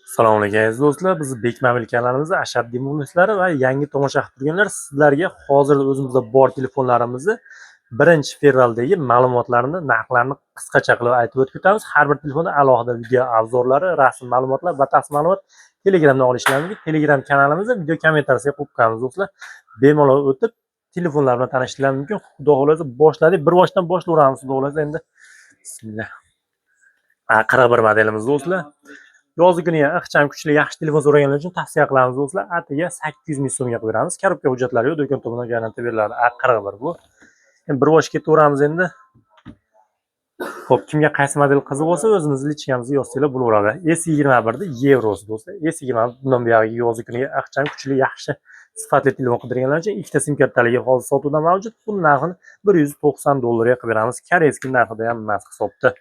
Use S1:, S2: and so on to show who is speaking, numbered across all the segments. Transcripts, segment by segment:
S1: Assalomu alaykum aziz do'stlar. Biz Bekmobil kanalimizda ashaddiy muxlislari va yangi tomosha qilib turganlar sizlarga hozir o'zimizda bor telefonlarimizni birinchi fevraldagi ma'lumotlarini, narxlarini qisqacha qilib aytib o'tib ketamiz. Har bir telefonda alohida video obzorlari, rasm ma'lumotlar, batafsil ma'lumot Telegramdan olishingiz mumkin. Telegram kanalimizda video kommentariyasiga qo'yib qo'yamiz do'stlar. Bemalol o'tib telefonlar bilan tanishishingiz mumkin. Xudo xolasa boshladik. Bir boshdan boshlayveramiz xudo xolasa endi. Bismillah. 41 modelimiz do'stlar. Yozgi kuni ixcham kuchli yaxshi telefon so'raganlar uchun tavsiya qilamiz do'stlar. Atiga 800 ming so'mga qilib beramiz. Korobka hujjatlari yo'q, do'kon tomonidan garantiya beriladi. A41 bu. Endi bir bosh ketaveramiz endi. Xo'p, kimga qaysi model qiziq bo'lsa, o'zimizni lichkamizga yozsanglar bo'laveradi. S21 da yevrosi do'stlar. S21 bundan buyog'i yozgi kuni ixcham kuchli yaxshi sifatli telefon qidirganlar uchun ikkita sim kartaligi hozir sotuvda mavjud. Buning narxini $190 qilib beramiz. Koreyskiy narxida ham emas hisobda.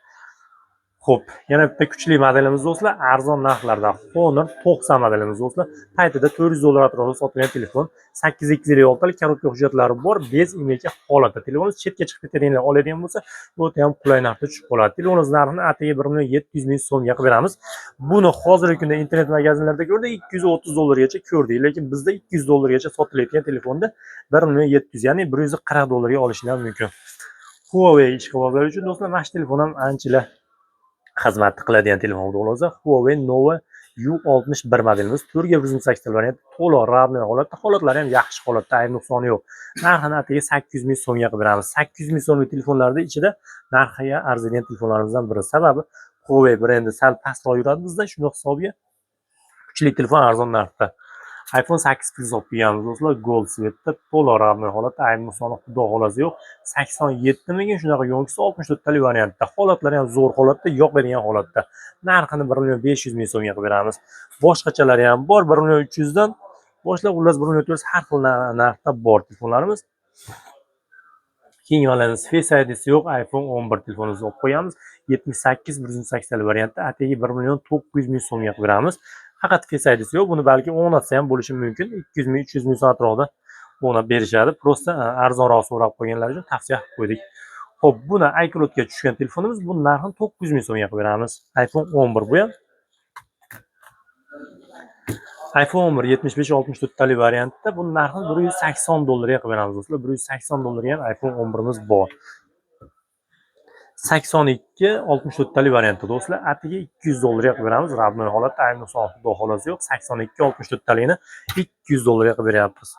S1: Xo'p, yana bitta kuchli modelimiz do'stlar, arzon narxlarda Honor 90 modelimiz do'stlar. Paytida $400 atrofida sotilgan telefon, 8256 talik korobka hujjatlari bor, bez imeka holatda. Telefoningiz chetga chiqib ketadiganlar oladigan bo'lsa, bu ham qulay narxda tushib qoladi. Telefoningiz narxini atigi 1.700.000 so'mga qilib beramiz. Buni hozirgi kunda internet magazinlarda ko'rdik, $230 gacha ko'rdik, lekin bizda $200 gacha sotilayotgan telefonda 1.700, ya'ni $140 ga olishingiz mumkin. Huawei ishqibozlar uchun do'stlar, mana shu telefon ham anchalar xizmat qiladigan telefon bo'lsa, Huawei Nova U61 modelimiz 4G variant, to'liq ravnli holatda, holatlari ham yaxshi holatda, ayb nuqsoni yo'q. Narxini atiga 800 ming so'mga qilib beramiz. 800 ming so'mlik telefonlarning ichida narxiga arziydigan telefonlarimizdan biri. Sababi Huawei brendi sal pastroq yuradi bizda, shunday hisobga kuchli telefon arzon narxda. iPhone 8 Plus olib kelganmiz do'stlar, gold svetda, to'liq ravnli holatda, ayb nuqsoni xudo xolasi yo'q. 87 ming shunaqa yo'ngisi 64 talik variantda. Holatlari ham zo'r holatda, yoqadigan holatda. Narxini 1.500.000 so'mga qilib beramiz. Boshqachalari ham bor, 1.300 dan boshlab xullas 1.400 har xil narxda bor telefonlarimiz. Keyingi olamiz Face ID'si yo'q iPhone 11 telefonimizni olib qo'yamiz. 78 180 variantda atigi 1.900.000 so'mga qilib beramiz. Faqat Face ID'si yo'q, buni balki o'natsa ham bo'lishi mumkin. 200 ming 300 ming so'm atrofida o'nab berishadi. Prosta arzonroq so'rab qo'yganlar uchun tavsiya qilib qo'ydik. Xo'p, buni iCloudga tushgan telefonimiz, bu narxini 900 ming so'mga qilib beramiz. iPhone 11 bu ham. iPhone 11 75 64 talik variantda, bu narxini $180 ga qilib beramiz do'stlar. $180 ga ham iPhone 11imiz bor. 82 64 talik variantda do'stlar, atiga $200 ga qilib beramiz. Ravnli holatda, ayni nuqson xudo xolasi yo'q. 82 64 taligini $200 ga qilib beryapmiz.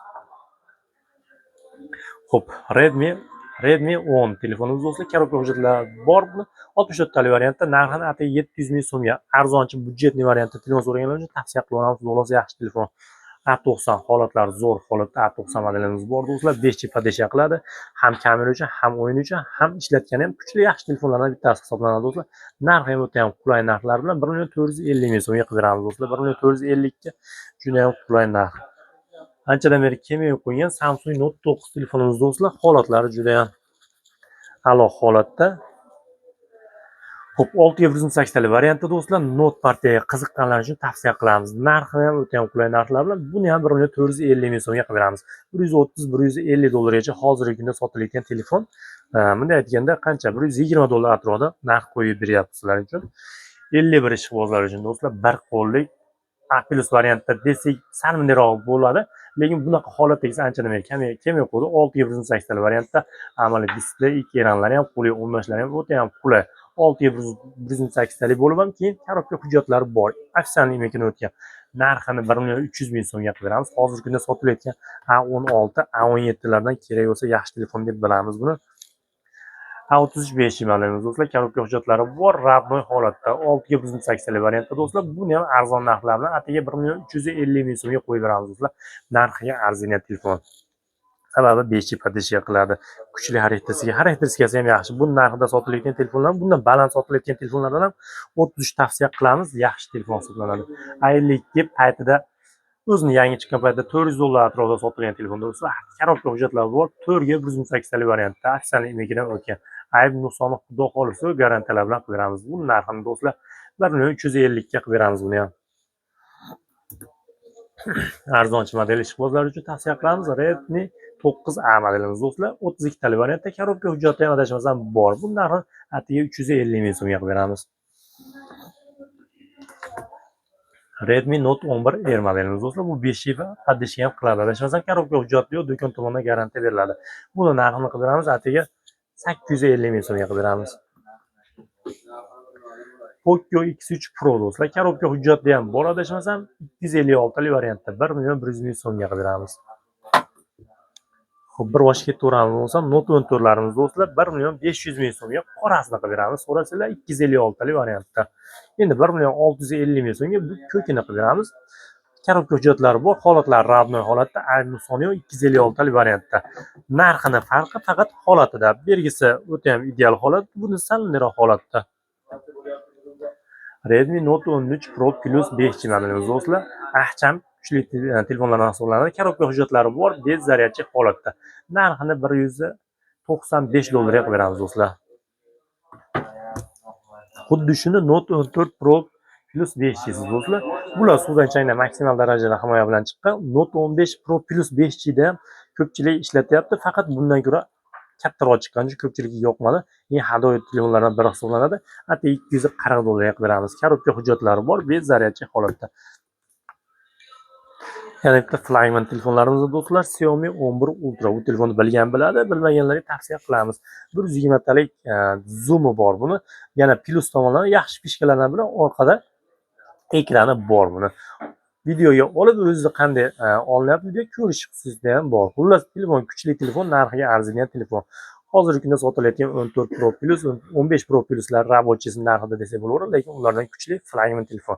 S1: Xo'p, Redmi 10 telefonimiz do'stlar, korobka hujjatlari bor. Buni 64 talik variantda, narxini atiga 700 ming so'mga arzonchi budjetli variantda telefon so'raganlar uchun tavsiya qilaveramiz. Xulosa yaxshi telefon. A90 holatlari zo'r holatda A90 modelimiz bor do'stlar. 5G podesha qiladi. Ham kamera uchun, ham o'yin uchun, ham ishlatgani ham kuchli yaxshi telefonlardan bittasi hisoblanadi do'stlar. Narxi ham o'ta ham qulay narxlar bilan 1.450 ming so'mga qilib beramiz do'stlar. 1.450 ga juda ham qulay narx. Anchadan beri kelmay qo'ygan Samsung Note 9 telefonimiz do'stlar, holatlari juda ham a'lo holatda. Xo'p, 6G talik variantda do'stlar, Note partiyaga qiziqqanlar uchun tavsiya qilamiz. Narxi ham o'ta ham qulay narxlar bilan buni ham 1.450 ming so'mga qilib beramiz. $130-150 gacha hozirgi kunda sotilayotgan telefon. Bunday aytganda qancha? $120 atrofida narx qo'yib beryapmiz sizlar uchun. 51 ishqibozlar uchun do'stlar, bir qo'llik A+ variantda desak, sal mundayroq bo'ladi. Lekin bunaqa holatdagisi anchadan beri kelmay qo'ydi. 6G talik variantda amaliy displey, ekranlari ham qulay, o'rnashlari ham o'ta ham qulay. 6G talik bo'lib ham keyin korobka hujjatlari bor. Ofitsial imekini o'tgan. Narxini 1.300 ming so'mga qilib beramiz. Hozirgi kunda sotilayotgan A16, A17 lardan kerak bo'lsa yaxshi telefon deb bilamiz buni. A35 modelimiz do'stlar, korobka hujjatlari bor, ravnoy holatda. 6G talik variantda do'stlar, buni ham arzon narxlar bilan atiga 1.350 ming so'mga qo'yib beramiz do'stlar. Narxiga arziydigan telefon. Sababi 5G podesha qiladi. Kuchli xarakteristikasi ham yaxshi. Bu narxida sotilayotgan telefonlar, bundan baland sotilayotgan telefonlardan ham 33 tavsiya qilamiz. Yaxshi telefon hisoblanadi. A52 paytida o'zini yangi chiqqan paytda $400 atrofida sotilgan telefon do'stlar. Korobka hujjatlari bor. 4G talik variantda ofitsial imekidan o'tgan. Ayb nuqsoni xudo xolisa garantiyalar bilan qilib beramiz. Bu narxini do'stlar 1.350 ga qilib beramiz buni ham. Arzonchi model ishqibozlar uchun tavsiya qilamiz. Redmi 9A modelimiz do'stlar. 32 tali variantda korobka hujjati ham adashmasam bor. Bu narxi atiga 350 ming so'mga qilib beramiz. Redmi Note 11R modelimiz do'stlar. Bu 5G va podдержка ham qiladi. Adashmasam korobka hujjati yo'q, do'kon tomonidan garantiya beriladi. Buni narxini qilib beramiz atiga 850 ming so'mga qilib beramiz. Poco X3 Pro do'stlar. Korobka hujjati ham bor, adashmasam 256 tali variantda 1 100 ming so'mga qilib beramiz. Xo'p, bir boshga ketaveramiz bo'lsam, Note 14larimiz do'stlar 1 500 ming so'mga qorasini qilib beramiz. So'rasizlar 256 tali variantda. Endi 1 650 ming so'mga bu ko'kini qilib beramiz. Korobka hujjatlari bor, holatlari radnoy holatda, ayni soni 256 tali variantda. Narxini farqi faqat holatida. Belgisi o'ta ham ideal holat, buni salliroq holatda. Redmi Note 13 Pro Plus 5G modelimiz do'stlar. Ahcham kuchli telefonlardan hisoblanadi. Korobka hujjatlari bor, bez zaryadchi holatda. Narxini 195 dollarga qilib beramiz do'stlar. Xuddi shuni Note 14 Pro Plus 5G do'stlar. Bular suvdan changda maksimal darajada himoya bilan chiqqan. Note 15 Pro Plus 5G da ham ko'pchilik ishlatyapti, faqat bundan ko'ra kattaroq chiqqan uchun ko'pchilikka yoqmadi. Eng hadoyat telefonlardan biri hisoblanadi. Ati 240 dollarga qilib beramiz. Korobka hujjatlari bor, bez zaryadchi holatda. Yana bitta flagman telefonlarimiz do'stlar, Xiaomi 11 Ultra. Bu telefonni bilgan biladi, bilmaganlarga tavsiya qilamiz. 120 talik zoom'i bor buni. Yana plus tomonlama yaxshi fishkalardan bilan orqada ekrani bor buni. Videoga olib o'zida qanday olinyapti video ko'rish xususiyati ham bor. Xullas, telefon kuchli telefon, narxiga arzigan telefon. Hozirgi kunda sotilayotgan 14 Pro Plus, 15 Pro Pluslar rabochisi narxida desa bo'laveradi, lekin ulardan kuchli flagman telefon.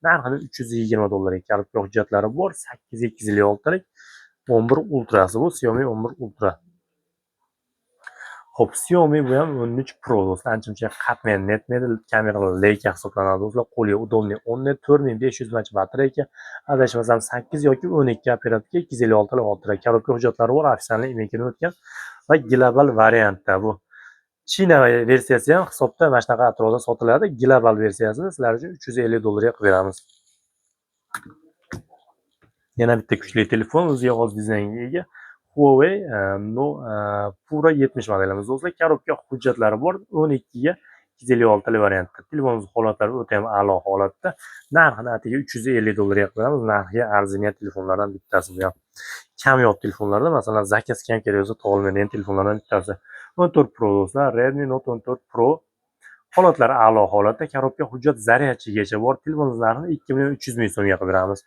S1: Narxini 320 dollarga. Korobka hujjatlari bor, 8256 talik 11 Ultrasi bu, Xiaomi 11 Ultra. Xo'p, Xiaomi bu ham 13 Pro do'stlar. Ancha-muncha qatmagan netmedi, kameralar leyka hisoblanadi do'stlar. Qo'lga udobniy 10 net 4500 mAh batareyka. Adashmasam 8 yoki 12 operatorga 256 talik oltira. Korobka hujjatlari bor, ofitsialniy emekidan o'tgan va global variantda bu. China versiyasi ham hisobda mana shunaqa atrofda sotiladi. Global versiyasini sizlar uchun 350 dollarga qilib beramiz. Yana bitta kuchli telefon, o'ziga xos dizaynga ega. Huawei Pura 70 modelimiz do'stlar. Korobka hujjatlari bor, 12 ga 256 tali variantda. Telefonimiz holatlari o'ta ham a'lo holatda. Narxini atiga 350 dollarga qilib beramiz. Narxiga arzigan telefonlardan bittasi bu ham. Kamyob telefonlarda, masalan, zakaz kam kerak bo'lsa topolmaydigan telefonlardan bittasi. 14 Pro do'stlar, Redmi Note 14 Pro. Holatlari a'lo holatda, korobka hujjat zaryadchigacha bor. Telefonimiz narxini 2 300 ming so'mga qilib beramiz.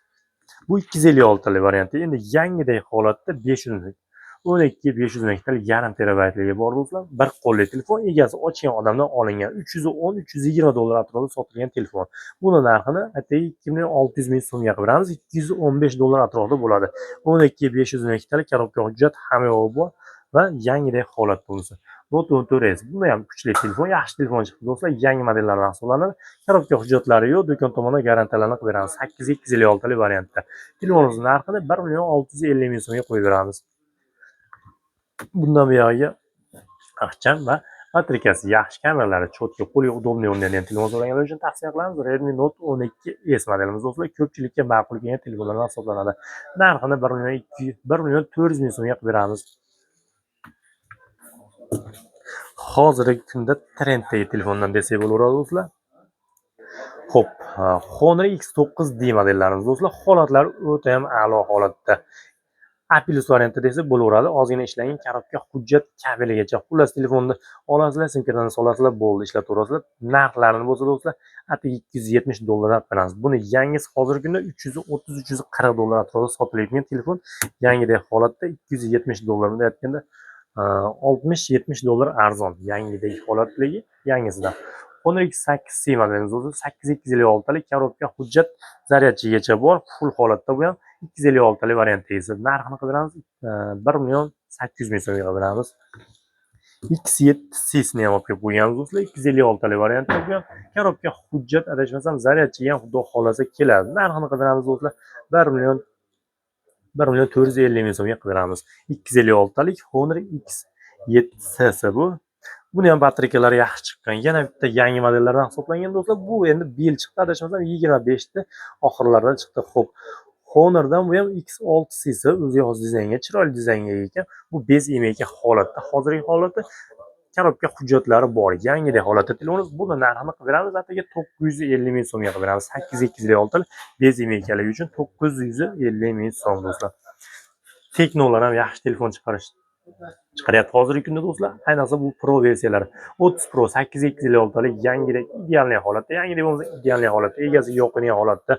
S1: Bu 256 tali varianti. Endi yangidek holatda 500 ming. 12 500 ming yarim terabaytligi bor do'stlar. Bir qo'lli telefon, egasi ochgan odamdan olingan 310-320 dollar atrofida sotilgan telefon. Buni narxini atay 2600 ming so'mga qilib beramiz. 215 dollar atrofida bo'ladi. 12 500 ming korobka hujjat hamma bor va yangidek holat bo'lsa. Note 14S. Bu ham kuchli telefon, yaxshi telefon chiqdi do'stlar. Yangi modellardan hisoblanadi. Korobka hujjatlari yo'q, do'kon tomonidan garantiyalarni qilib beramiz. 8256 tali variantda. Telefonimizning narxini 1 650 ming so'mga qo'yib beramiz. Bundan buyog'iga ixcham va batareyasi yaxshi, kameralari cho'tka, qo'lga udobniy o'rnagan telefon so'raganlar uchun tavsiya qilamiz. Redmi Note 12S modelimiz do'stlar, ko'pchilikka ma'qul kelgan telefonlardan hisoblanadi. Narxini 1 400 ming so'mga qilib beramiz. Hozirgi kunda trenddagi telefondan desak bo'laveradi do'stlar. Xo'p, Honor X9D modellarimiz do'stlar, holatlari o'ta ham a'lo holatda. A+ variantda desa bo'laveradi. Ozgina ishlangan, korobka hujjat kabeligacha. Xullas, telefonni olasizlar, simkadan solasizlar, bo'ldi, ishlataverasizlar. Narxlarini bo'lsa do'stlar, atiga 270 dollardan beramiz. Buni yangisi hozirgi kunda 330-340 dollar atrofida sotilayotgan telefon. Yangidek holatda 270 dollar deyotganda 60-70 dollar arzon. Yangidek holatdagi yangisidan. Honor X8C modelimiz o'zi 8256 talik korobka hujjat zaryadchigacha bor, full holatda bu ham 256 talik variantda esa narxini qilib beramiz 1 800 ming so'mga qilib beramiz. X7C ni ham olib kelib qo'yganmiz do'stlar, 256 talik variantda bu ham korobka hujjat adashmasam zaryadchiga ham xudo xolasa keladi. Narxini qilib beramiz do'stlar 1 450 ming so'mga qilib beramiz. 256 talik Honor X7C bu. Buni ham batareykalari yaxshi chiqqan. Yana bitta yangi modellardan hisoblangan do'stlar. Bu endi bu yil chiqdi, adashmasam 25 ta oxirlarida chiqdi. Xo'p, Honor'dan bu ham X6'si o'ziga xos dizaynga, chiroyli dizaynga ega ekan. Bu bez emayga holatda, hozirgi holatda korobka hujjatlari bor. Yangidek holatda telefonimiz. Buni narxini qilib beramiz. Atigi 950 ming so'mga qilib beramiz. 8256 bez emaykaligi uchun 950 ming so'm do'stlar. Teknolar ham yaxshi telefon chiqaryapti hozirgi kunda do'stlar. Ayniqsa bu Pro versiyalari. 30 Pro 8256 talik yangidek ideal holatda, yangidek bo'lsa ideal holatda, egasi yoqingan holatda.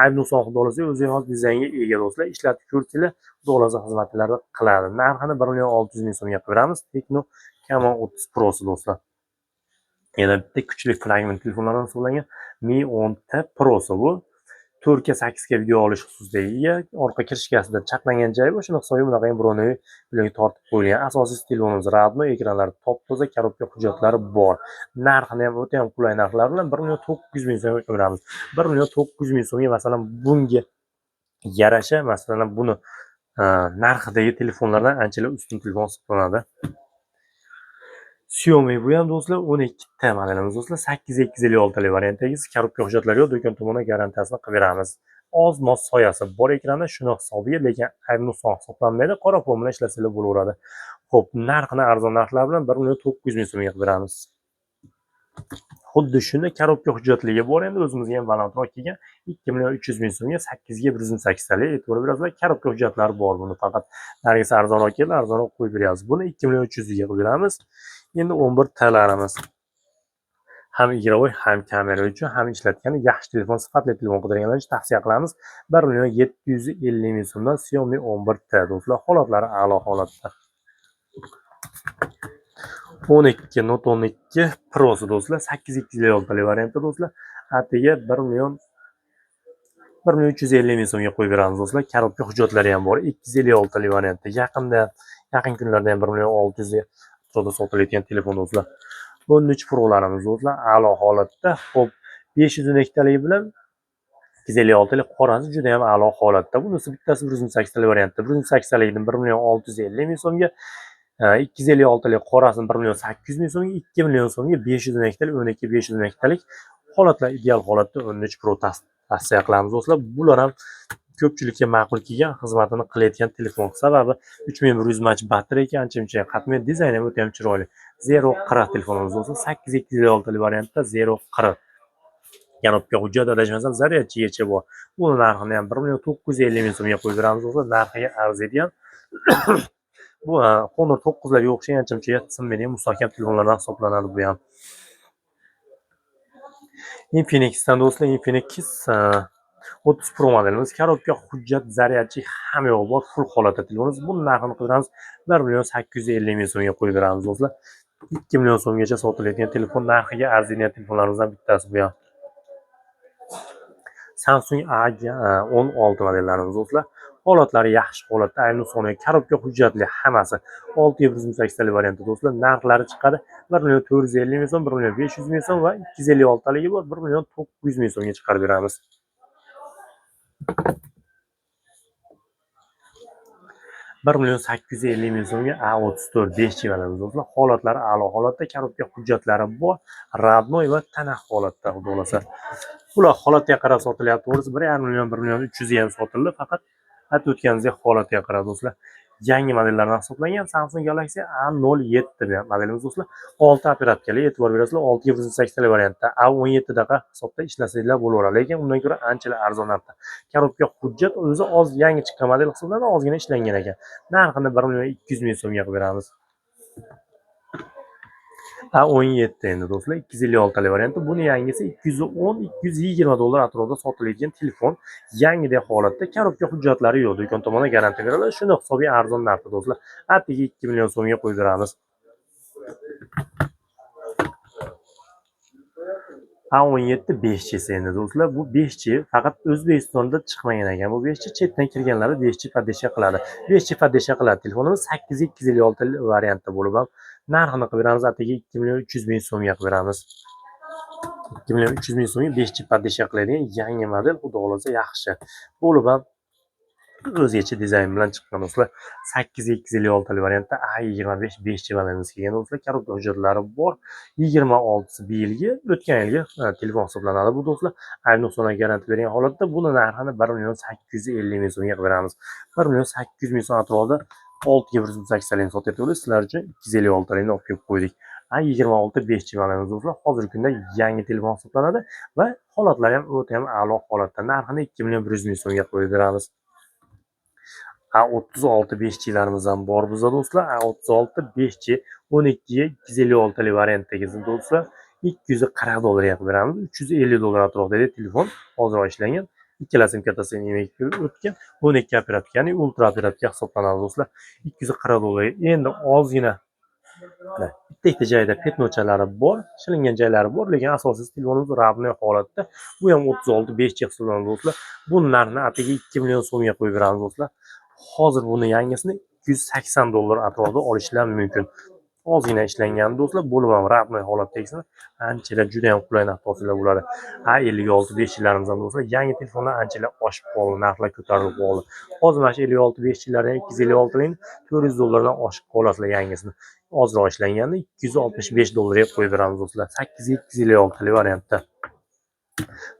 S1: Ayni sohib olsa o'ziga xos dizaynga ega do'stlar. Ishlatib ko'rsanglar, xudo xizmatlarni qiladi. Narxini 1,600 ming so'mga qilib beramiz. Tekno Camon 30 Pro'si do'stlar. Yana bitta kuchli flagman telefonlardan hisoblangan Mi 10T Pro'si bu. 4K 8K video olish xususida ega. Orqa kirishkasida chaqlangan joyi bor. Shuni hisobiga bunaqa ham birovni bilan tortib qo'yilgan. Asosiy telefonimiz Radno, ekranlari top-toza, korobka hujjatlari bor. Narxini ham o'ta ham qulay narxlar bilan 1,900 ming so'mga ko'ramiz. 1,900 ming so'mga masalan bunga yarasha, masalan buni narxidagi telefonlardan anchalar ustun telefon hisoblanadi. Xiaomi bu ham do'stlar 12 ta modelimiz do'stlar 8256 talik variantdagi korobka hujjatlari yo'q, do'kon tomonidan garantiyasini qilib beramiz. Oz-moz soyasi bor ekranda, shuni hisobiga, lekin ayni son hisoblanmaydi, qora fon bilan ishlasanglar bo'laveradi. Xo'p, narxini arzon narxlar bilan 1,900 ming so'mga qilib beramiz. Xuddi shunda korobka hujjatligi bor, endi o'zimizga ham balandroq kelgan 2,300 ming so'mga 8 ga 128 talik e'tibor berasizlar. Korobka hujjatlari bor, buni faqat nargisi arzonroq keldi, arzonroq qo'yib beryapmiz. Buni 2,300 ga qilib beramiz. Endi 11 talarimiz. Ham igrovoy, ham kamera uchun, ham ishlatgan yaxshi telefon, sifatli telefon qidirganlar uchun tavsiya qilamiz. 1,750 ming so'mdan Xiaomi 11T do'stlar, holatlari a'lo holatda. 12 Note 12 Pro'si do'stlar, 8256 talik variantda do'stlar. Atiga 1,350 ming so'mga qo'yib beramiz do'stlar. Korobka hujjatlari ham bor. 256 talik variantda. Yaqin kunlarda ham 1,600 ga sotilayotgan telefon do'stlar. 13 Pro'larimiz do'stlar a'lo holatda. Xo'p, 512 taligi bilan 256 talik qorasi juda ham a'lo holatda. Bunisi bittasi 128 talik variantda. 128 talikdan 1,650 ming so'mga, 256 talik qorasini 1,800 ming so'mga, 2 million so'mga 512 talik, 12 512 talik holatlar ideal holatda 13 Pro tavsiya qilamiz do'stlar. Bular ham ko'pchilikka ma'qul kelgan, xizmatini qilayotgan telefon. Sababi 3100 mAh batareyka, ancha-muncha qatmaydi, dizayni ham o'ta ham chiroyli. 040 telefonimiz do'stlar, 8256 talik variantda 040. Korobka hujjat adashmasam zaryadchigacha bor. Buni narxini ham 1,950 ming so'mga qo'yib beramiz do'stlar. Narxiga arziydigan. Bu Honor 9larga o'xshagan ancha-muncha sinmaydigan mustahkam telefonlardan hisoblanadi bu ham. Infinix'dan do'stlar, Infinix 30 Pro modelimiz, korobka hujjat, zaryadchi hamma yo'q bor, full holatda telefonimiz. Buni narxini qo'yamiz 1,850 ming so'mga qo'yib beramiz do'stlar. 2 million so'mgacha sotilayotgan telefon, narxiga arziydigan telefonlarimizdan bittasi bu ham. Samsung A16 modellarimiz do'stlar. Holatlari yaxshi holatda, ayni soni korobka hujjatli hammasi. 6,128 talik variantda do'stlar. Narxlari chiqadi 1,450 ming so'm, 1,500 ming so'm va 256 taligi bor, 1,900 ming so'mga chiqarib beramiz. 1,850 ming so'mga A34 5G modelimiz do'stlar. Holatlari a'lo holatda, korobka hujjatlari bor, radnoy va tana holatda bo'lsa. Bular holatga qarab sotilyapti. O'zi 1,5 million, 1,300 ga ham sotildi. Faqat o'tganingizga holatga qarab do'stlar. Yangi modellardan hisoblangan Samsung Galaxy A07 modelimiz do'stlar. 6 operatorli, e'tibor berasizlar, 6,8 talik variantda. A17 daqiqa hisobda ishlasanglar bo'laveradi, lekin undan ko'ra anchalar arzon narxda. Korobka hujjat o'zi oz yangi chiqqan model hisoblanadi, ozgina ishlangan ekan. Narxini 1,200 ming so'mga qilib beramiz. A17 endi do'stlar, 256 talik varianti. Buni yangisi 210-220 dollar atrofida sotilayotgan telefon. Yangidek holatda, korobka hujjatlari yo'q, do'kon tomonidan garantiya beriladi. Shuni hisobiga arzon narxda do'stlar. Atiga 2 million so'mga qo'yib beramiz. A17 5G endi do'stlar, bu 5G faqat O'zbekistonda chiqmagan ekan. Bu 5G chetdan kirganlari 5G podesha qiladi. 5G podesha qiladi. Telefonimiz 8256 variantda bo'lib ham narxini qilib beramiz. Atiga 2,300 ming so'mga qilib beramiz. 2,300 ming so'mga 5G podesha qiladigan yangi model, xudo xolasa yaxshi. Bo'lib ham o'zgacha dizayn bilan chiqqan do'stlar. 8256 variantda A25 5G variantimiz kelgan do'stlar. Korobka hujjatlari bor. 26 bu yilgi, o'tgan yilgi telefon hisoblanadi bu do'stlar. Ayni nuqsonga garantiya bergan holatda buni narxini 1.850 ming so'mga beramiz. 1.800 ming so'm atrofida 6 ga sotyapmiz. Sizlar uchun 256 ringni olib kelib qo'ydik. A26 5G variantimiz do'stlar. Hozirgi kunda yangi telefon hisoblanadi va holatlari ham o'ta ham a'lo holatda. Narxini 2.100 ming so'mga qo'yib beramiz. A36 5G'larimiz ham bor bizda do'stlar. A36 5G 12 ga 256 variantdagi do'stlar. $240 yapib beramiz. $350 atrofida telefon hozir ishlangan. Ikkala sim kartasidan o'tgan 12 operativ, ya'ni ultra operativ hisoblanadi do'stlar. $240. Endi ozgina bitta joyda petnochalari bor, shilingan joylari bor, lekin asosiysi telefonimiz ravnli holatda. Bu ham 36 5G hisoblanadi do'stlar. Bu narxni atigi 2 million so'mga qo'yib beramiz do'stlar. Hozir buni yangisini $280 atrofida olishlar mumkin. Ozgina ishlangan do'stlar, bo'lib ham ravnli holatdagisini anchalar juda ham qulay narxda olsalar bo'ladi. A56 5G'larimiz ham do'stlar, yangi telefonlar anchalar oshib qoldi, narxlar ko'tarilib qoldi. Hozir mana shu 56 5G'lardan 256 ning $400 oshib qolasizlar yangisini. Ozroq ishlanganini $265 ga qo'yib beramiz do'stlar. 8256 variantda.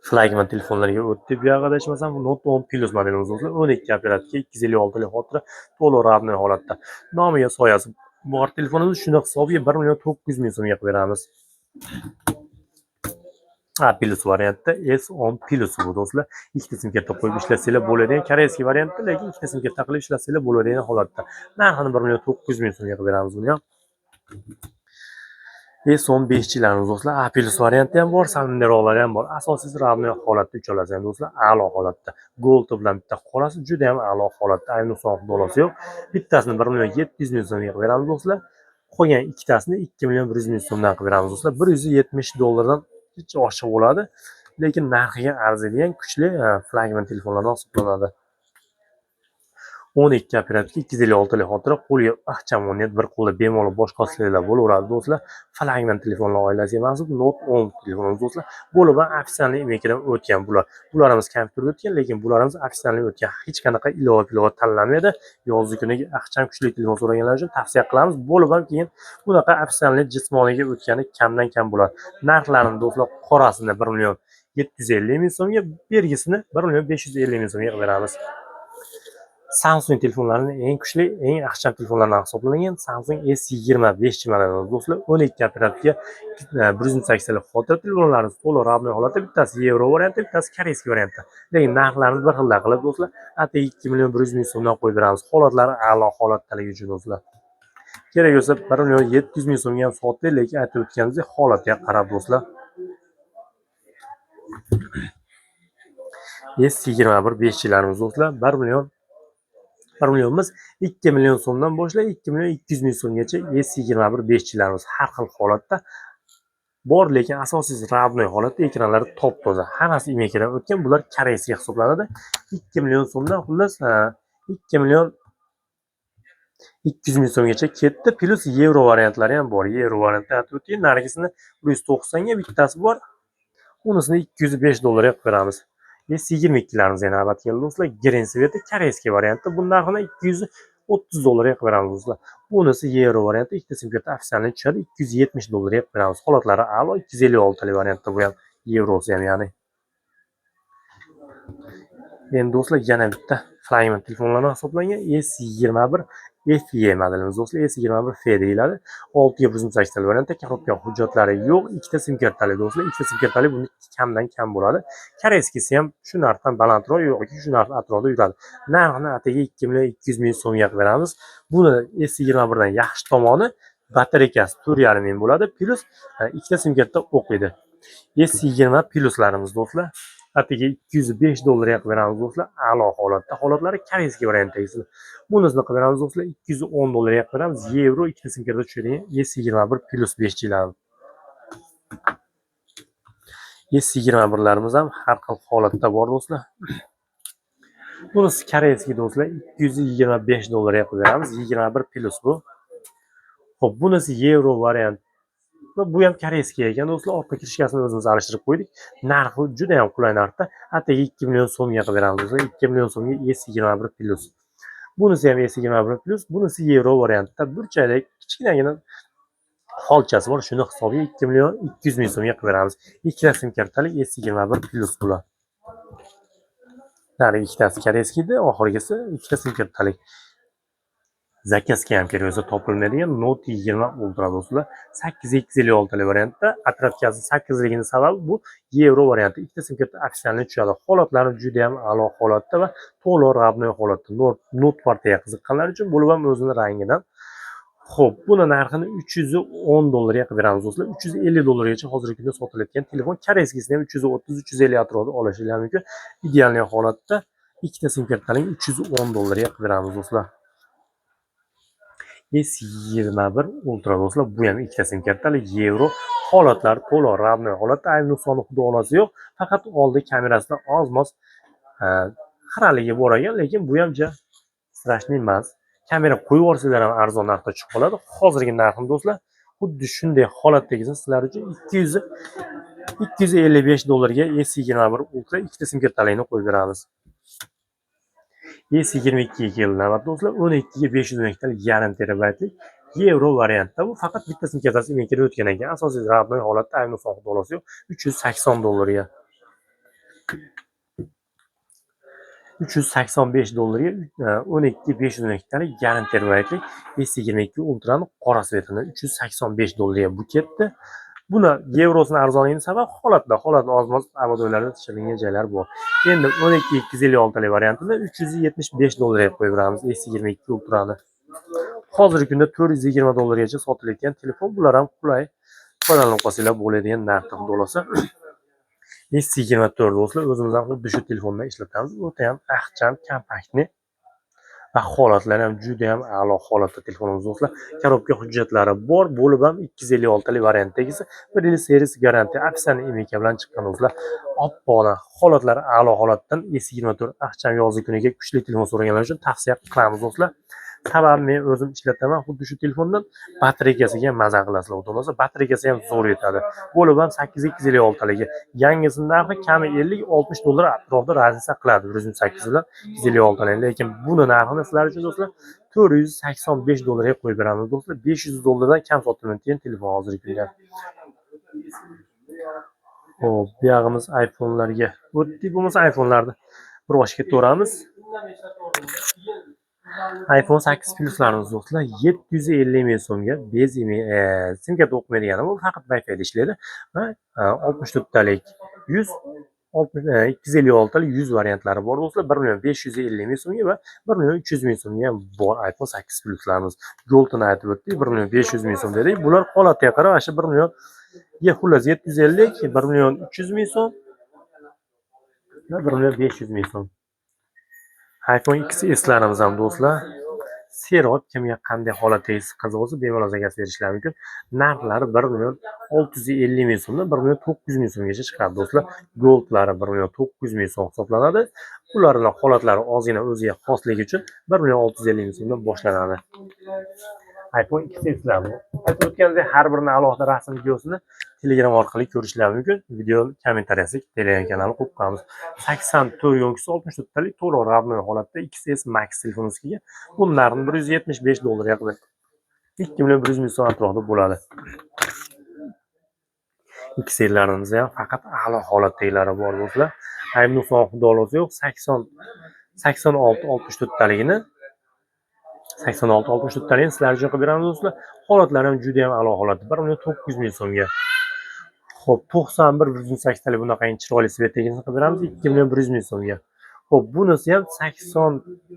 S1: Flagman telefonlarga o'tib bu yoqda adashmasam Note 10 Plus modelimiz do'stlar. 12 operativga 256 xotira to'liq ravnli holatda. Nomiga soyasi bor telefonimiz, shuni hisobiga 1.900 ming so'mga beramiz. Plus variantda S10 Plus bu do'stlar. Ikkita sim karta qo'yib ishlasanglar bo'ladigan koreyskiy variantda, lekin ikkita sim karta qilib ishlasanglar bo'ladigan holatda. Narxini 1.900 ming so'mga beramiz buni ham. S10 5G'larimiz do'stlar, A+ varianti ham bor, samimroqlari ham bor. Asosiysi ravnli holatda uchalasi ham do'stlar, a'lo holatda. Gold bilan bitta qorasi juda ham a'lo holatda, ayni so'm dolasi yo'q. Bittasini 1.700 ming so'mga beramiz do'stlar. Qolgan ikkitasini 2.100 ming so'mdan qilib beramiz do'stlar. $170 dan hech oshiq bo'ladi, lekin narxiga arziydigan kuchli flagman telefonlardan hisoblanadi. 12 operativ 256 xotira, qo'lga ixcham o'rnatib bir qo'lda bemalol boshqa hosillar bo'laveradi do'stlar. Flagman telefonlar oilasiga mansub Note 10 telefonimiz do'stlar. Bo'lib ham ofisialniy emekidan o'tgan bular. Bularimiz kompyuterda o'tgan, lekin bularimiz ofisialniy o'tgan. Hech qanaqa ilova tanlanmaydi. Yozgi kuniga ixcham kuchli telefon so'raganlar uchun tavsiya qilamiz. Bo'lib ham keyin bunaqa ofisialniy jismoniyga o'tgani kamdan kam bo'ladi. Narxlarini do'stlar qorasini 1.750 ming so'mga, bergisini 1.550 ming so'mga beramiz. Samsung telefonlarining eng kuchli, eng ixcham telefonlardan hisoblangan Samsung S20 5G modeli do'stlar. 12 operativga 180 xotira telefonlarimiz to'liq ravnli holatda, bittasi yevro varianti, bittasi koreyskiy variantda. Lekin narxlarimiz bir xilda qilib do'stlar, atigi 2.100 ming so'mdan qo'yib beramiz. Holatlari a'lo holatdaligi uchun do'stlar. Kerak bo'lsa 1.700 ming so'mga ham sotdik, lekin aytib o'tganimizdek holatiga qarab do'stlar. S21 5G'larimiz do'stlar, 1 millionimiz 2 million so'mdan boshlab 2.200 ming so'mgacha S21 5G'larimiz har xil holatda bor, lekin asosiysi ravnli holatda, ekranlari top-toza. Hammasi emekidan o'tgan. Bular koreyskiy hisoblanadi. 2 million so'mdan xullas 2 million 200 ming so'mgacha ketdi. Plus yevro variantlari ham bor. Yevro variantda aytib o'tgan, narigisini 190 ga bittasi bor. Unisini $205 ga beramiz. S22'larimiz yana albatta keldi do'stlar. Green sveti koreyskiy variantda. Bu narxini $230 ga beramiz do'stlar. Bunisi yevro variantda, ikkita sim karta ofisialniy tushadi, $270 ga beramiz. Holatlari a'lo, 256 variantda bu ham yevrosi ham ya'ni. Endi do'stlar yana bitta flagman telefonlardan hisoblangan S21 FE modelimiz do'stlar. S21 FE deyiladi. 6 ga 180 variantda, korobka hujjatlari yo'q, ikkita sim kartali do'stlar. Ikkita sim kartali buni kamdan kam bo'ladi. Koreyskisi ham shu narxdan balandroq yo'qki, shu narx atrofida yuradi. Narxini atigi 2.200 ming so'mga beramiz. Buni S21 dan yaxshi tomoni batareykasi 4.5 ming bo'ladi, plus ikkita sim karta o'qiydi. S20 Plus'larimiz do'stlar, atigi $205 ga beramiz do'stlar. A'lo holatda, holatlari koreyskiy variantdagisi. Bunisini qilib beramiz do'stlar, $210 ga beramiz. Yevro ikkita sim karta tushadigan S21 Plus 5G'lar. S21'larimiz ham har xil holatda bor do'stlar. Bunisi koreyskiy do'stlar, $225 ga beramiz. 21 Plus bu. Xo'p, bunisi yevro variant. do'stlar. Bu ham koreyskiy ekan do'stlar. Orqa kirishkasini o'zimiz alishtirib qo'ydik. Narxi juda ham qulay narxda. Atigi 2 million so'mga qilib beramiz do'stlar. 2 million so'mga S21 Plus. Bunisi ham S21 Plus, bunisi yevro variantda. Burchalik kichkinagina holchasi bor. Shuni hisobiga 2 million 200 ming so'mga qilib beramiz. Ikkita sim kartalik S21 Plus bular. Nari ikkitasi koreyskiydi, oxirgisi ikkita sim kartalik. Zakazga ham kerak bo'lsa topilmaydigan Note 20 Ultra do'stlar. 8256 talik variantda. Отраткasi 8 ligini sababi bu yevro varianti. Ikkita sim karta aksiyalarni tushadi. Holatlari juda ham a'lo holatda va to'liq radnoy holatda. Note partiyaga qiziqqanlar uchun bo'lib ham o'zining rangidan. Xo'p, buni narxini $310 ga qilib beramiz do'stlar. $350 gacha hozirgi kunda sotilayotgan telefon. Koreyskisini ham 330-350 atrofida olishingiz mumkin. Ideal holatda ikkita sim kartani $310 ga qilib beramiz do'stlar. S21 Ultra do'stlar, bu ham ikkita sim kartali yevro holatlar to'liq radnoy holatda, ayni nuqsoni xudo olasi yo'q. Faqat oldi kamerasida oz-moz xiraligi bor ekan, lekin bu ham strashniy emas. Kamera qo'yib yuborsanglar ham arzon narxda chiqib qoladi. Hozirgi narxim do'stlar, xuddi shunday holatdagisi sizlar uchun $255 ga S21 Ultra ikkita sim kartalikni qo'yib beramiz. S22 keldi do'stlar, 12 ga 512 talik yarim terabaytlik yevro variantda. Bu faqat bitta sim kartasi imkani o'tgan ekan. Asosiy radnoy holatda, ayni soxta dolasi yo'q. $380 ga. $385 ga 12 512 talik yarim terabaytlik S22 Ultra'ni qora svetini $385 ga bu ketdi. Buni yevrosini arzonligini sabab holatda oz-moz abadoylarda tushirilgan joylar bor. Endi 12 256 talik variantida $375 ga qo'yib beramiz S22 Ultra'ni. Hozirgi kunda $420 gacha sotilayotgan telefon. Bular ham qulay foydalanib qolsanglar bo'ladigan narxda bo'lsa. S24 do'stlar, o'zimiz ham xuddi shu telefonda ishlatamiz. O'ta ham ixcham, kompaktni va holatlari ham juda ham a'lo holatda telefonimiz do'stlar. Korobka hujjatlari bor, bo'lib ham 256 talik variantdagisi 1 yil servis garantiya aksiyaning imika bilan chiqqan do'stlar. Oppoqlar, holatlari a'lo holatdan S24 ixcham yozgi kuniga kuchli telefon so'raganlar uchun tavsiya qilamiz do'stlar. Sababi men o'zim ishlataman xuddi shu telefondan. Batareykasiga ham maza qilasizlar. O'tolmasa batareykasi ham zo'r yetadi. Bo'lib ham 8256 taliga. Yangisining narxi kami $50-60 atrofida razlika qiladi 128 bilan 256 talik. Lekin buni narxini sizlar uchun do'stlar $485 ga qo'yib beramiz do'stlar. $500 dan kam sotilmaydigan telefon hozirgi kunda. Xo'p, bu yog'imiz iPhone'larga o'tdik. Bo'lmasa iPhone'larni bir boshga ketaveramiz. iPhone 8 Plus'larimiz do'stlar 750 ming so'mga sim karta o'qimaydigani bu faqat Wi-Fi da ishlaydi va 64 talik 256 talik 100 variantlari bor do'stlar. 1.550 ming so'mga va 1.300 ming so'mga ham bor iPhone 8 Plus'larimiz. Gold'ini aytib o'tdik, 1.500 ming so'm dedik. Bular holatiga qarab, o'sha 1 million xullas 750, 1.300 ming so'm va 1.500 ming so'm. iPhone XS'larimiz ham do'stlar. Serot kimga qanday holatdagisi qiziq bo'lsa, bemalol zakaz berishlar mumkin. Narxlari 1.650 ming so'mdan 1.900 ming so'mgacha chiqadi do'stlar. Goldlari 1.900 ming so'm hisoblanadi. Ularning holatlari ozgina o'ziga xosligi uchun 1.650 ming so'mdan boshlanadi. iPhone XS'lar bu. Aytib o'tgandek, har birini alohida rasm videosini Telegram orqali ko'rishlar mumkin. Video kommentariyasiga Telegram kanali qo'yib qo'yamiz. 84 yo'ngisi 64 talik to'liq radnoy holatda XS Max telefonimiz kelgan. Bu narxi $175 ga qilib 2 million 100 ming so'm atrofida bo'ladi. XS'larimiz ham faqat a'lo holatdagilari bor do'stlar. Ayni nuqson xudolasi yo'q. 86 64 taligini 86-64 talikni sizlar uchun qilib beramiz do'stlar. Holatlari ham juda ham a'lo holatda. 1.900 ming so'mga. Xo'p, 91-108 talik bunaqangi chiroyli svetdagisini qilib beramiz 2 million 100 ming so'mga. Xo'p, bunisi ham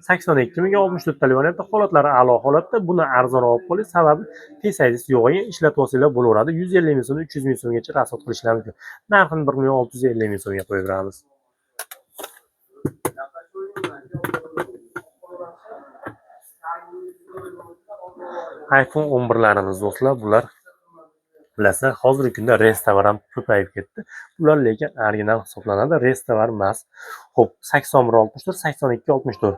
S1: 82 mingga 64 talik variantda. Holatlari a'lo holatda. Buni arzonroq olib qo'ying, sababi Face ID'si yo'q ekan, ishlatib olsanglar bo'laveradi. 150 ming so'm, 300 ming so'mgacha rasxod qilishlar mumkin. Narxini 1 million 650 ming so'mga qo'yib beramiz. iPhone 11'larimiz do'stlar, bular bilasizlar, hozirgi kunda restovar ham ko'payib ketdi. Bular lekin original hisoblanadi, restovar emas. Xo'p, 8164, 8264,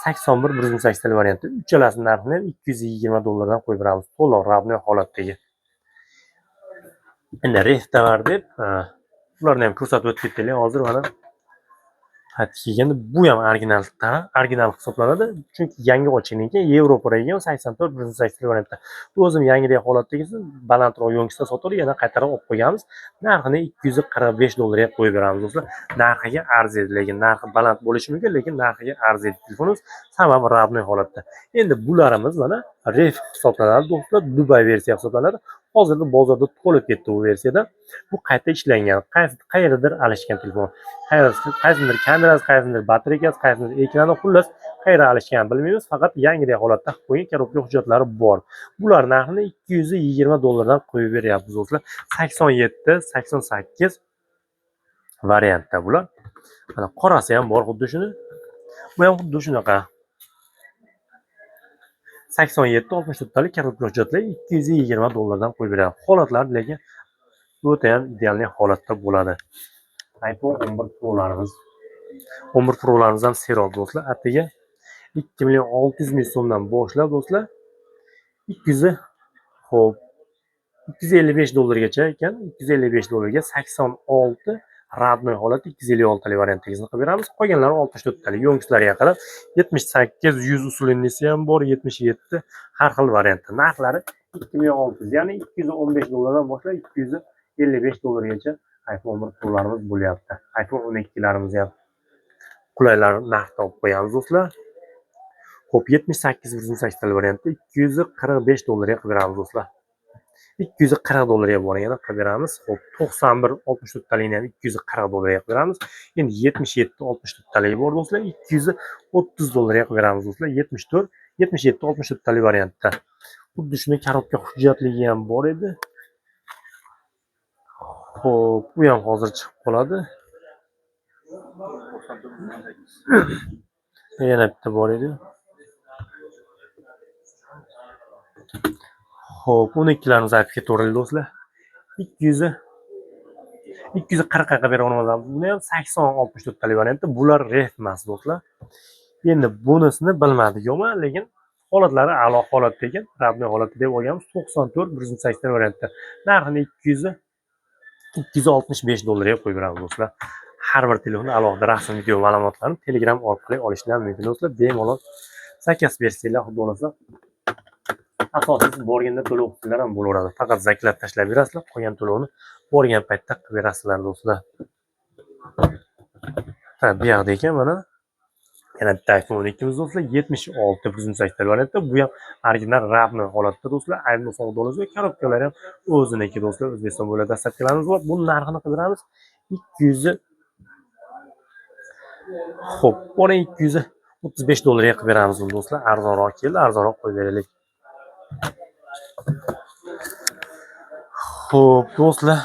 S1: 81 128 talik varianti. Uchalasining narxini $220 dan qo'yib beramiz. To'liq radnoy holatdagi. endi refda bor deb ularni ham ko'rsatib o'tib ketaylik hozir. Mana kelganda bu ham original hisoblanadi, chunki yangi ochgandan keyin Yevropa rayoni 84 180 variantda. Bu o'zim yangidek holatdagi balandroq yo'ngisda sotib yana qaytarib olib qo'yganmiz. Narxini $245 qo'yib beramiz do'stlar. Narxiga arziydi, lekin narxi baland bo'lishi mumkin, lekin narxiga arziydi telefonimiz, sababi radnoy holatda. Endi bularimiz mana ref hisoblanadi do'stlar, Dubai versiya hisoblanadi. Hozirda bozorda to'lib ketdi bu versiyada. Bu qayta ishlangan, qayerdadir alishgan telefon. Qaysidir kamerasi, qaysidir batareykasi, qaysidir ekrani, xullas qayerda alishgan bilmaymiz, faqat yangidek holatda qo'ygan, korobka hujjatlari bor. Bular narxini $220 dan qo'yib beryapmiz do'stlar. 87, 88 variantda bular. Mana qorasi ham bor xuddi shuni. Bu ham xuddi shunaqa. 87 64 talik korobka hujjatlar $220 dan qo'yib beryapti. Holatlar lekin o'ta ham ideal holatda bo'ladi. iPhone 11 Pro'larimiz. 11 Pro'larimiz ham serob do'stlar. Atiga 2.600.000 so'mdan boshlab do'stlar $255 gacha ekan. $255 ga 86 radnoy holat 256 talik variantingizni qilib beramiz. Qolganlari 64 talik yo'ngislariga qarab 78 100 usulinisi ham bor, 77 har xil variantda. Narxlari 2600, ya'ni $215 dan boshlab $255 gacha iPhone 11 Pro'larimiz bo'lyapti. iPhone 12larimiz ham qulaylar narxda olib qo'yamiz do'stlar. Xo'p, 78 180 talik variantda $245 ga qilib beramiz do'stlar. $240 ga borganda qilib beramiz. Xo'p, 91 64 talikni ham $240 ga qilib beramiz. Endi 77 64 talik bor do'stlar, $230 ga qilib beramiz do'stlar. 74 77 64 talik variantda. Xuddi shuni korobka hujjatligi ham bor edi. Xo'p, bu ham hozir chiqib qoladi. Yana bitta bor edi. Xo'p, 12larimiz aytib ketaveraylik do'stlar. 240 ga bera olmadim. Buni ham 80 64 talik variantda. Bular ref emas do'stlar. Endi bunisini bilmadik-yo'qman, lekin holatlari a'lo holatda ekan. Radnoy holatda deb olganmiz. 94 180 variantda. Narxini $265 ga qo'yib beramiz do'stlar. Har bir telefonda alohida rasm, video ma'lumotlarni Telegram orqali olishlar mumkin do'stlar. Bemalol zakaz bersanglar, xudo xolasa asosiysi borganda to'lov qilinglar ham bo'laveradi. Faqat zaklab tashlab berasizlar, qolgan to'lovni borgan paytda qilib berasizlar do'stlar. Ha, bu yoqda ekan mana yana bitta iPhone 12miz do'stlar, 76 180 variantda. Bu ham original radnoy holatda do'stlar. Ayni savdolarimiz va korobkalar ham o'ziniki do'stlar. O'zbekiston bo'ylab dastavkalarimiz bor. Buni narxini qilib beramiz 200. Xo'p, bora $235 ga qilib beramiz do'stlar. Arzonroq keldi, arzonroq qo'yib beraylik. Xo'p, do'stlar,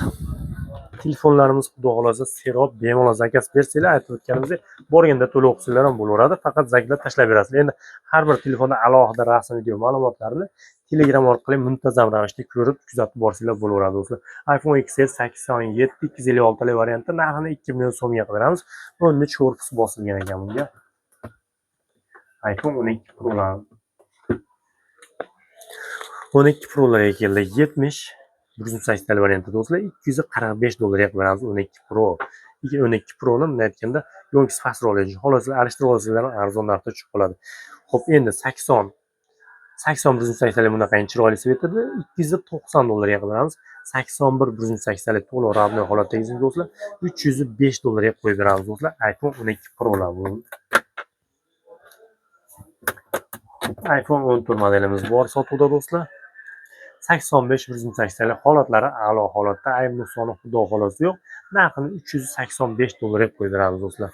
S1: telefonlarimiz xudo xolasa serob, bemalol zakaz bersanglar, aytib o'tganimizdek, borganda to'lov qilsanglar ham bo'laveradi, faqat zaklab tashlab berasizlar. Endi har bir telefonda alohida rasm, video ma'lumotlarini Telegram orqali muntazam ravishda ko'rib, kuzatib borsanglar bo'laveradi do'stlar. iPhone XS 87 256 talik variantda narxini 2 million so'mga qilib beramiz. 13 korpus bosilgan ekan bunga. iPhone 12 Pro'lar. 12 Pro'larga keldi. 70 180 talik variantda do'stlar, $245 ga qilib beramiz 12 Pro. 12 Pro'ni bunday aytganda yo'ngisi pastroq edi. Xoloslar alishtirib olsanglar arzon narxda tushib qoladi. Xo'p, endi 80 180 talik bunaqa chiroyli svetrni $290 ga qilib beramiz. 81 180 talik to'liq radnoy holatdagi do'stlar, $305 ga qo'yib beramiz do'stlar. iPhone 12 Pro'lar bu. iPhone 14 modelimiz bor sotuvda do'stlar. 85 180 talik holatlari a'lo holatda, ayb nuqsoni xudo xolasi yo'q. Narxini $385 ga qo'yib beramiz do'stlar.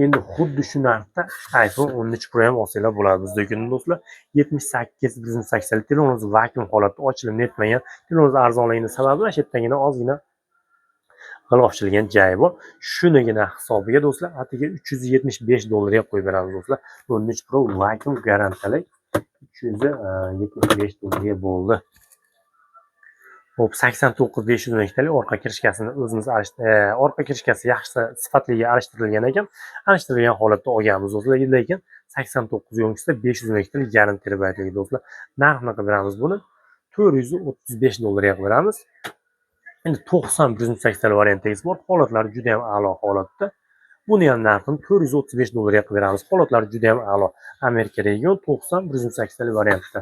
S1: Endi xuddi shu narxda iPhone 13 Pro ham olsanglar bo'ladi bizda ekan do'stlar. 78 180 talik telefonimiz vakuum holatda, ochilib netmagan. Telefonimiz arzonligining sababi o'sha yerdagina ozgina g'ilofchilagan joyi bor. Shunigina hisobiga do'stlar, atiga $375 ga qo'yib beramiz do'stlar. 13 Pro vakuum garantiyali $375 ga bo'ldi. Xo'p, 89 512 talik orqa kirishkasini o'zimiz orqa kirishkasi yaxshi sifatliga alishtirilgan ekan. Alishtirilgan holatda olganmiz do'stlar, lekin 89 yo'ngisida 512 talik garantiya baytligi do'stlar. Narxini qilib beramiz buni $435 beramiz. Endi 90-180 variantingiz bor. Holatlari juda ham a'lo holatda. Buni ham narxini $435 qilib beramiz. Holatlari juda ham a'lo. Amerika region 90-180 variantda.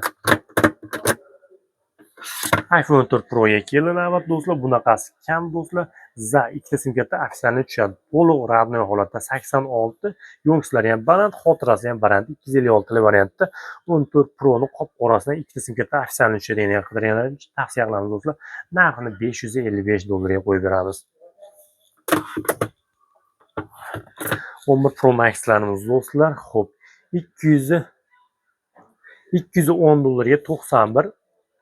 S1: iPhone 14 Pro ga keldi navbat do'stlar. Bunaqasi kam do'stlar. Za ikkita sim karta aksiyani tushadi. To'liq radnoy holatda 86, yo'ngsilari ham baland, xotirasi ham baland. 256 variantda 14 Pro ni qop qorasidan ikkita sim karta aksiyani tushadi. Ya'ni qidirganlar uchun tavsiya qilamiz do'stlar. Narxini $555 ga qo'yib beramiz. 11 Pro Max'larimiz do'stlar. Xo'p, $210 ga 91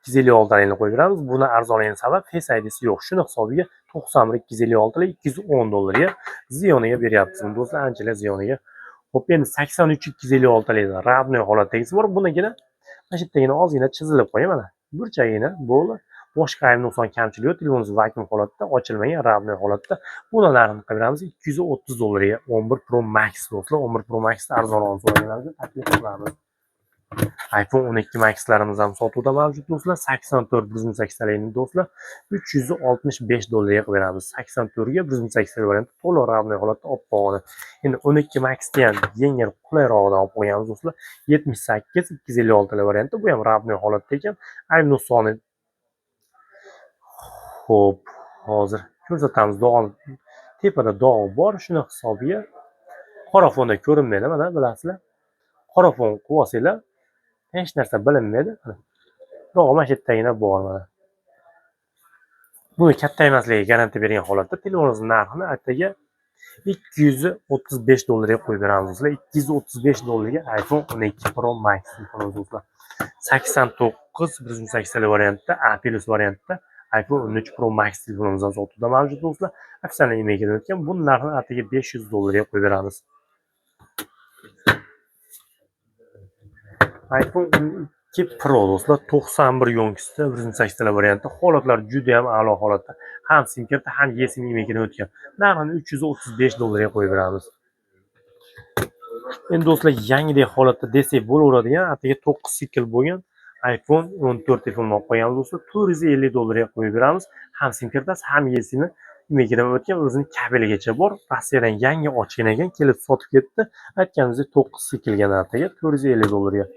S1: 256 ni qo'yib beramiz. Buni arzonligini sabab Face ID'si yo'q. Shuni hisobiga 91 256 $210 ga ziyoniga beryapmiz do'stlar, anchalar ziyoniga. Xo'p, endi 83 256 radnoy holatdagisi bor. Bunigina mana shu yerdagina ozgina chizilib qo'ying mana. Burchagina bo'ldi. Boshqa ayb nuqson kamchiligi yo'q. Telefoningiz vakuum holatda, ochilmagan radnoy holatda. Buni narxini qilamiz $230 ga 11 Pro Max do'stlar. 11 Pro Max'da arzonroq so'raganlarga taklif qilamiz. iPhone 12 Max'larimiz ham sotuvda mavjud do'stlar. 84 180 ni do'stlar $365 ga beramiz. 84 ga 180 variant to'liq radnoy holatda olib qo'yadi. Endi 12 Max'ni ham yengil qulayroqdan olib qo'yamiz do'stlar. 78 256 varianti, bu ham radnoy holatda ekan. Ayb nuqsoni xo'p, hozir ko'rsatamiz. Tepada dog' bor, shuni hisobiga qora fonda ko'rinmaydi, mana bilasizlar. Qora fon qo'yib olsanglar hech narsa bilinmaydi. Dog' mana shu yerdagina bor mana. Buni katta emasligiga garantiya bergan holatda telefoningizning narxini ataga $235 ga qo'yib beramiz do'stlar. $235 ga iPhone 12 Pro Max telefonimiz do'stlar. 89 180 variantda, A+ variantda iPhone 13 Pro Max telefonimiz ham sotuvda mavjud do'stlar. Aksiyani emailga o'tgan. Buni narxini ataga $500 ga qo'yib beramiz. iPhone 12 Pro do'stlar 91 yo'ngisi 180 variantda, holatlari juda ham a'lo holatda. Ham sim karta, ham eSIM emailga o'tgan. Narxini $335 ga qo'yib beramiz. Endi do'stlar yangidek holatda desak bo'laveradigan, ataga 9 sikl bo'lgan iPhone 14 telefonni olib qo'yamiz do'stlar. $450 ga qo'yib beramiz. Ham sim kartasi, ham eSIMni emailga o'tgan, o'zining kabeligacha bor. Rossiyadan yangi ochgan ekan, kelib sotib ketdi. Aytganimizdek 9 siklga ataga $450 ga.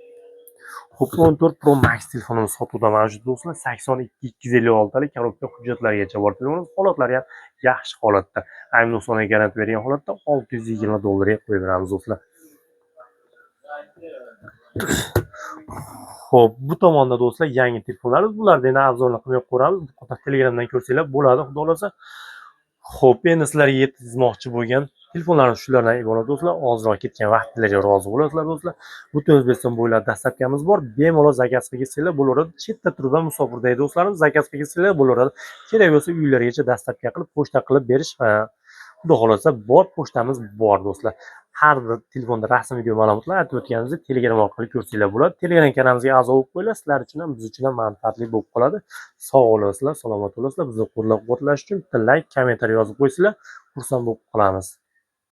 S1: Xo'p, 14 Pro Max telefonimiz sotuvda mavjud do'stlar. 82 256 korobka hujjatlargacha bor telefonimiz. Holatlari ham yaxshi holatda. Ayb nuqsoniga garantiya bergan holatda $620 ga qo'yib beramiz do'stlar. Xo'p, bu tomonda do'stlar yangi telefonlarimiz. Bularni yana arzonroq qilib ko'ramiz. Telegramdan ko'rsanglar bo'ladi, xudo xolasa. Xo'p, endi sizlarga yetkazmoqchi bo'lgan telefonlarimiz shulardan iborat do'stlar. Ozroq ketgan vaqtlarga rozi bo'lasizlar do'stlar. Butun O'zbekiston bo'ylab dastlabkamiz bor. Bemalol zakaz qilsanglar bo'laveradi. Chetda turib musofirdagi do'stlarimiz zakaz qilsanglar bo'laveradi. Kerak bo'lsa uylargacha dastlabki qilib pochta qilib berish, xudo xolasa bor pochtamiz bor do'stlar. Har bir telefonda rasmiy video ma'lumotlar aytib o'tganimizdek Telegram orqali ko'rsanglar bo'ladi. Telegram kanalimizga a'zo bo'lib qo'yinglar. Sizlar uchun ham, biz uchun ham manfaatli bo'lib qoladi. Sog' olasizlar, salomat bo'lasizlar. Bizni qo'llab-quvvatlash uchun bitta like, kommentariy yozib qo'ysanglar, xursand bo'lib qolamiz.